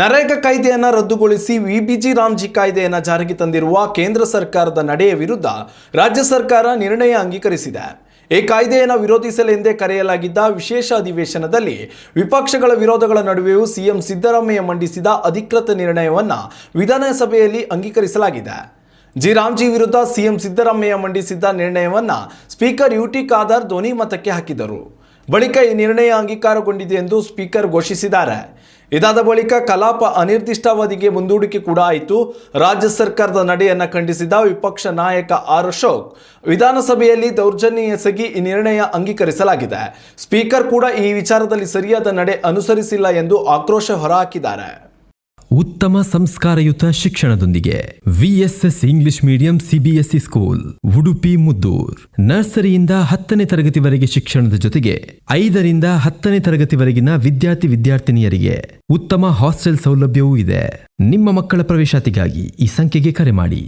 ನರೇಗಾ ಕಾಯ್ದೆಯನ್ನು ರದ್ದುಗೊಳಿಸಿ ವಿಬಿಜಿ ರಾಮ್ಜಿ ಕಾಯ್ದೆಯನ್ನು ಜಾರಿಗೆ ತಂದಿರುವ ಕೇಂದ್ರ ಸರ್ಕಾರದ ನಡೆಯ ವಿರುದ್ಧ ರಾಜ್ಯ ಸರ್ಕಾರ ನಿರ್ಣಯ ಅಂಗೀಕರಿಸಿದೆ. ಈ ಕಾಯ್ದೆಯನ್ನು ವಿರೋಧಿಸಲೆಂದೇ ಕರೆಯಲಾಗಿದ್ದ ವಿಶೇಷ ಅಧಿವೇಶನದಲ್ಲಿ ವಿಪಕ್ಷಗಳ ವಿರೋಧಗಳ ನಡುವೆಯೂ ಸಿಎಂ ಸಿದ್ದರಾಮಯ್ಯ ಮಂಡಿಸಿದ ಅಧಿಕೃತ ನಿರ್ಣಯವನ್ನು ವಿಧಾನಸಭೆಯಲ್ಲಿ ಅಂಗೀಕರಿಸಲಾಗಿದೆ. ರಾಮ್ಜಿ ವಿರುದ್ಧ ಸಿಎಂ ಸಿದ್ದರಾಮಯ್ಯ ಮಂಡಿಸಿದ್ದ ನಿರ್ಣಯವನ್ನು ಸ್ಪೀಕರ್ ಯುಟಿ ಖಾದರ್ ಧ್ವನಿಮತಕ್ಕೆ ಹಾಕಿದರು. ಬಳಿಕ ಈ ನಿರ್ಣಯ ಅಂಗೀಕಾರಗೊಂಡಿದೆ ಎಂದು ಸ್ಪೀಕರ್ ಘೋಷಿಸಿದ್ದಾರೆ. ಇದಾದ ಬಳಿಕ ಕಲಾಪ ಅನಿರ್ದಿಷ್ಟಾವಧಿಗೆ ಮುಂದೂಡಿಕೆ ಕೂಡ ಆಯಿತು. ರಾಜ್ಯ ಸರ್ಕಾರದ ನಡೆಯನ್ನು ಖಂಡಿಸಿದ ವಿಪಕ್ಷ ನಾಯಕ ಆರ್ ಅಶೋಕ್ ವಿಧಾನಸಭೆಯಲ್ಲಿ ದೌರ್ಜನ್ಯ ಎಸಗಿ ಈ ನಿರ್ಣಯ ಅಂಗೀಕರಿಸಲಾಗಿದೆ. ಸ್ಪೀಕರ್ ಕೂಡ ಈ ವಿಚಾರದಲ್ಲಿ ಸರಿಯಾದ ನಡೆ ಅನುಸರಿಸಿಲ್ಲ ಎಂದು ಆಕ್ರೋಶ ಹೊರಹಾಕಿದ್ದಾರೆ. ಉತ್ತಮ ಸಂಸ್ಕಾರಯುತ ಶಿಕ್ಷಣದೊಂದಿಗೆ VSS English medium CBSE school Udupi Muddur. ನರ್ಸರಿಯಿಂದ 10ನೇ ತರಗತಿವರೆಗೆ ಶಿಕ್ಷಣದ ಜೊತೆಗೆ 5ರಿಂದ 10ನೇ ತರಗತಿವರೆಗಿನ ವಿದ್ಯಾರ್ಥಿನಿಯರಿಗೆ ಉತ್ತಮ ಹಾಸ್ಟೆಲ್ ಸೌಲಭ್ಯವೂ ಇದೆ. ನಿಮ್ಮ ಮಕ್ಕಳ ಪ್ರವೇಶಾತಿಗಾಗಿ ಈ ಸಂಖ್ಯೆಗೆ ಕರೆ ಮಾಡಿ.